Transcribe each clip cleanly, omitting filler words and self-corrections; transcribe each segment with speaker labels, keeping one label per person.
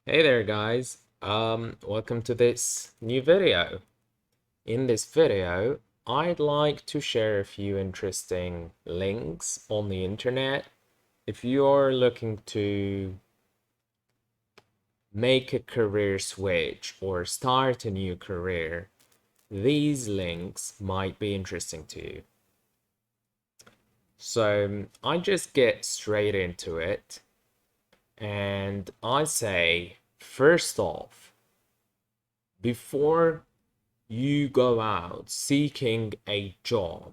Speaker 1: Hey there guys, welcome to this new video. In this video, I'd like to share a few interesting links on the internet. If you're looking to make a career switch or start a new career, these links might be interesting to you. So I just get straight into it and I say, first off, before you go out seeking a job,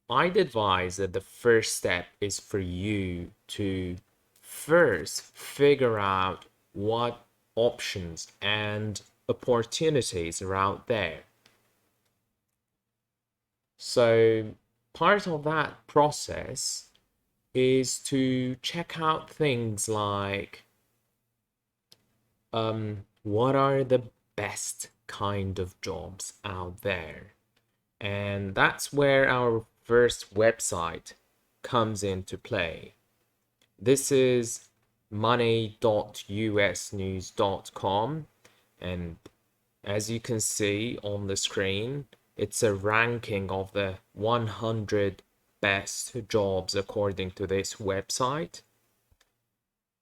Speaker 1: I'd advise that the first step is for you to first figure out what options and opportunities are out there. So part of that process is to check out things like what are the best kind of jobs out there? And that's where our first website comes into play. This is money.usnews.com, and as you can see on the screen, it's a ranking of the 100 best jobs according to this website.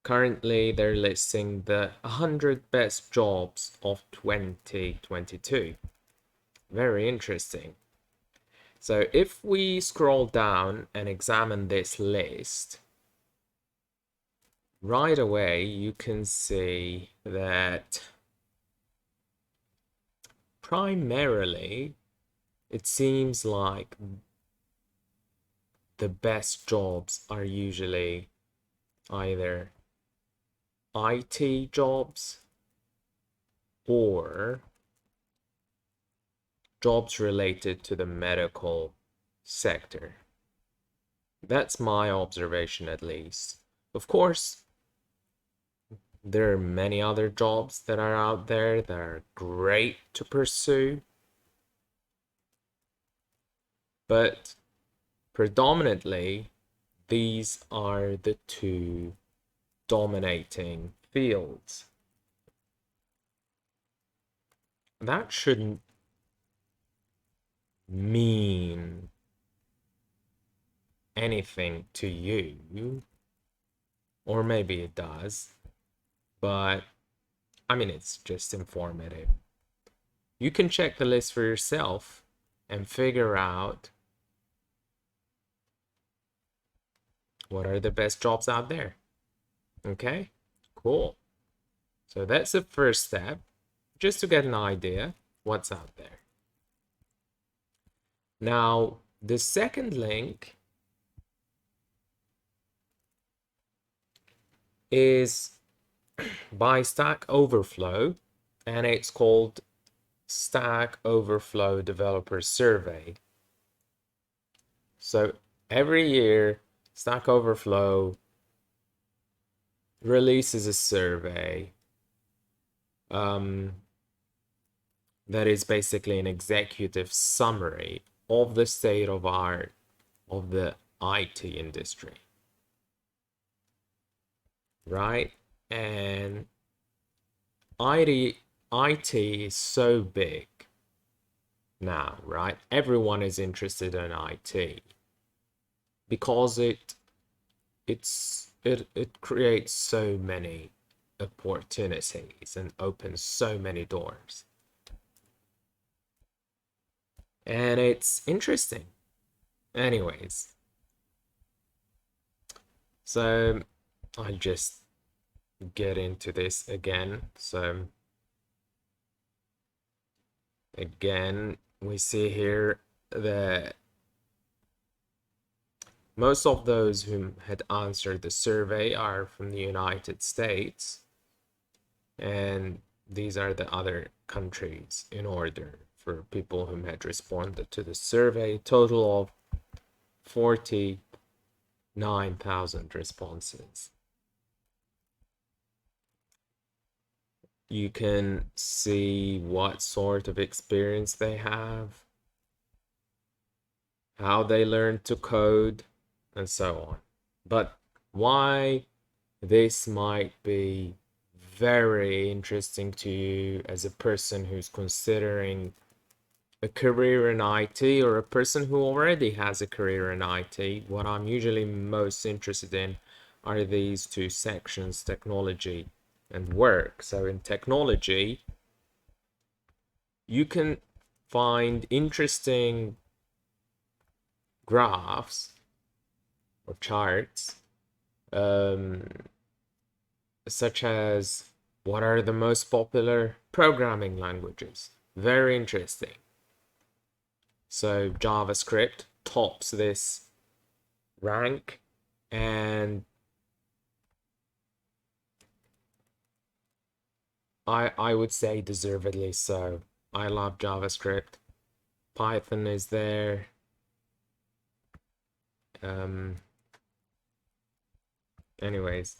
Speaker 1: Currently, they're listing the 100 best jobs of 2022. Very interesting. So if we scroll down and examine this list, right away you can see that primarily it seems like the best jobs are usually either IT jobs or jobs related to the medical sector. That's my observation, at least. Of course, there are many other jobs that are out there that are great to pursue, but predominantly, these are the two dominating fields. That shouldn't mean anything to you, or maybe it does, but I mean, it's just informative. You can check the list for yourself and figure out what are the best jobs out there. Okay, cool. So that's the first step, just to get an idea what's out there. Now, the second link is by Stackoverflow, and it's called Stackoverflow Developer Survey. So every year, Stackoverflow releases a survey that is basically an executive summary of the state of art of the IT industry, right? And IT is so big now, right? Everyone is interested in IT because it creates so many opportunities and opens so many doors. And it's interesting. Anyways, so I'll just get into this again. So again, we see here that most of those who had answered the survey are from the United States, and these are the other countries in order for people who had responded to the survey. Total of 49,000 responses. You can see what sort of experience they have, how they learn to code, and so on. But why this might be very interesting to you as a person who's considering a career in IT or a person who already has a career in IT, what I'm usually most interested in are these two sections, technology and work. So in technology, you can find interesting graphs or charts, such as what are the most popular programming languages. Very interesting. So JavaScript tops this rank, and I would say deservedly so. I love JavaScript. Python is there. Anyways,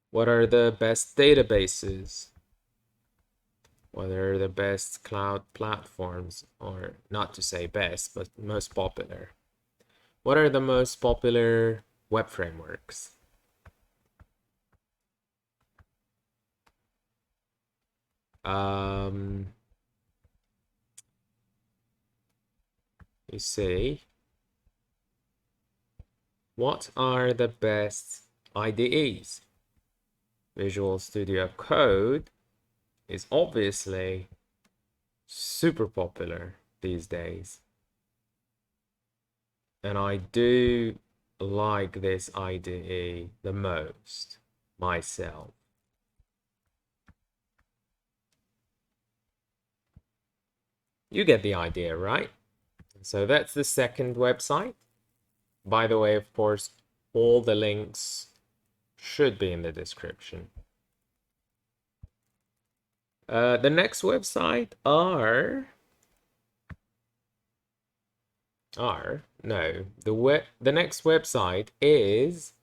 Speaker 1: what are the best databases? What are the best cloud platforms? Or not to say best, but most popular. What are the most popular web frameworks? You see, what are the best IDEs? Visual Studio Code is obviously super popular these days. And I do like this IDE the most myself. You get the idea, right? So that's the second website. By the way, of course, all the links should be in the description. The next website the next website is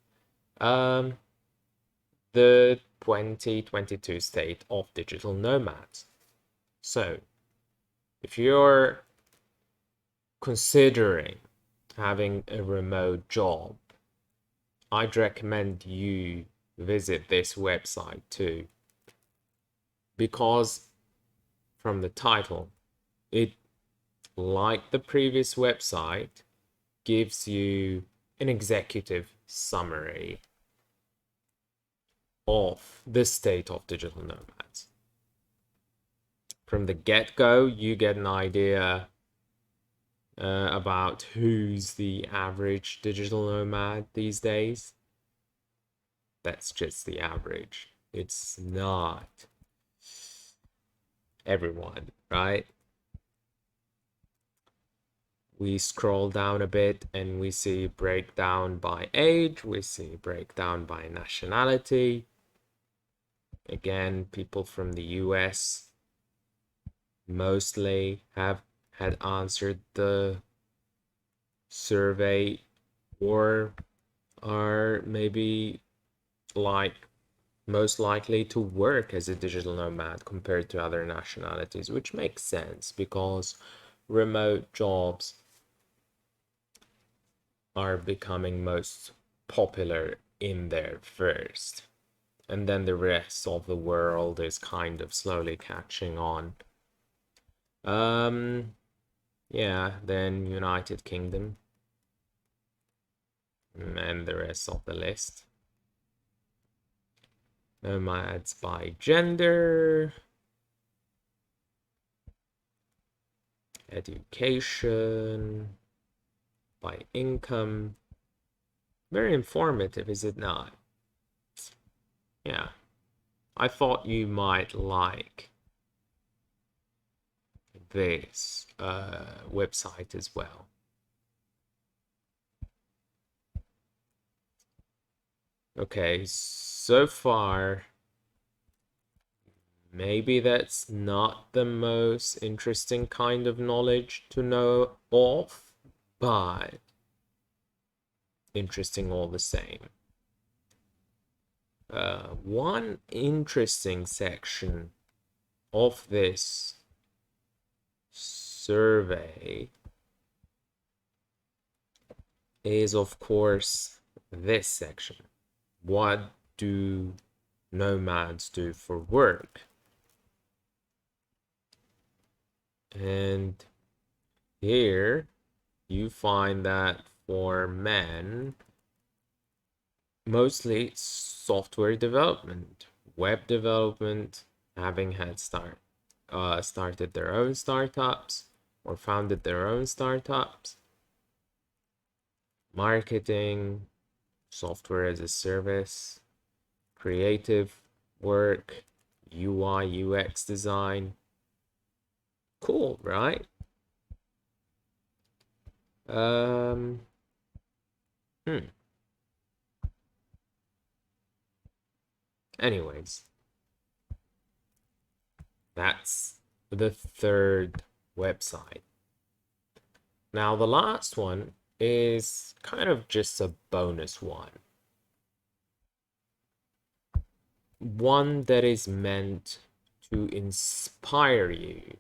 Speaker 1: the 2022 state of digital nomads. So if you're considering having a remote job, I'd recommend you visit this website too, because from the title, it, like the previous website, gives you an executive summary of the state of digital nomads. From the get-go, you get an idea about who's the average digital nomad these days. That's just the average. It's not everyone, right? We scroll down a bit and we see breakdown by age, we see breakdown by nationality. Again, people from the US mostly have had answered the survey, or are maybe like most likely to work as a digital nomad compared to other nationalities, which makes sense because remote jobs are becoming most popular in there first, and then the rest of the world is kind of slowly catching on. Yeah, then United Kingdom and the rest of the list. Nomads by gender, education, by income. Very informative, is it not? Yeah, I thought you might like this website as well. Okay, so far, maybe that's not the most interesting kind of knowledge to know of, but interesting all the same. One interesting section of this survey is, of course, this section. What do nomads do for work. And here you find that for men, mostly software development, web development, having started their own startups or founded their own startups, marketing, software as a service, creative work, UI, UX design. Cool, right? Um, hmm. Anyways, that's the third website. Now, the last one is kind of just a bonus one. One that is meant to inspire you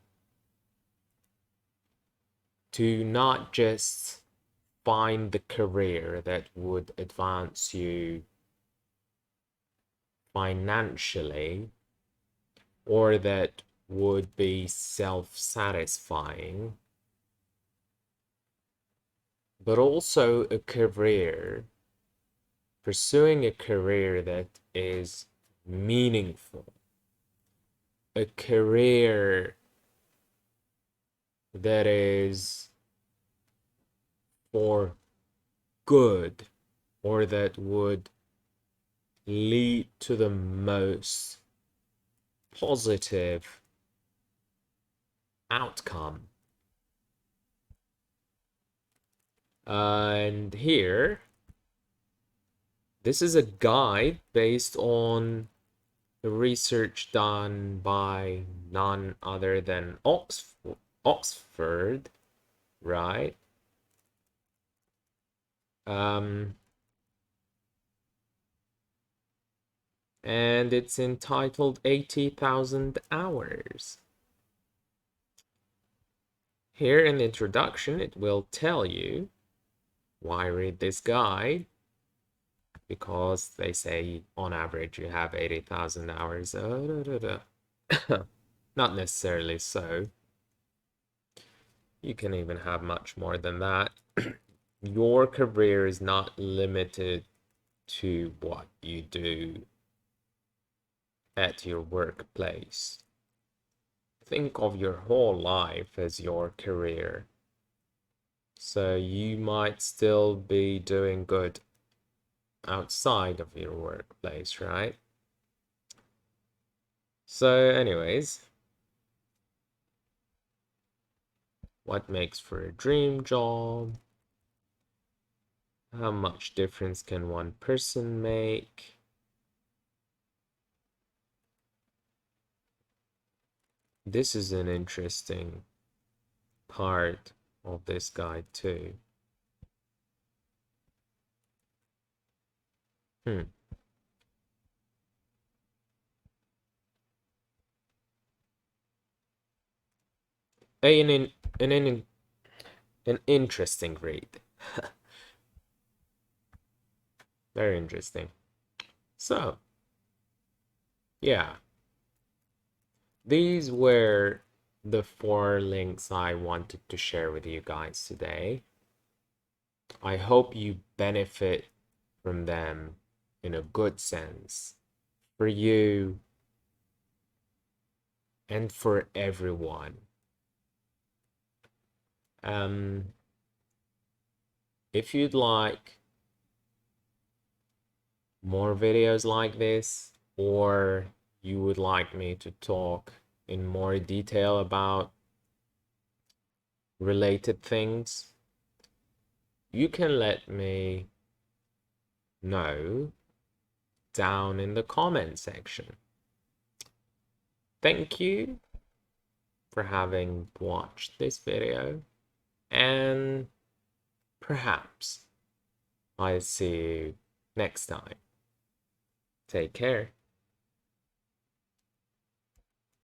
Speaker 1: to not just find the career that would advance you financially or that would be self-satisfying, but also a career, pursuing a career that is meaningful, a career that is for good or that would lead to the most positive outcome. And here, this is a guide based on the research done by none other than Oxford, right? And it's entitled 80,000 Hours. Here in the introduction, it will tell you why read this guide, because they say on average you have 80,000 hours. Not necessarily so. You can even have much more than that. Your career is not limited to what you do at your workplace. Think of your whole life as your career. So you might still be doing good outside of your workplace, right? So anyways, what makes for a dream job? How much difference can one person make? This is an interesting part of this guide too. An, an, an interesting read. Very interesting. So, yeah. These were the 4 links I wanted to share with you guys today. I hope you benefit from them in a good sense for you and for everyone. If you'd like more videos like this, or you would like me to talk in more detail about related things, you can let me know down in the comment section. Thank you for having watched this video, and perhaps I'll see you next time. Take care.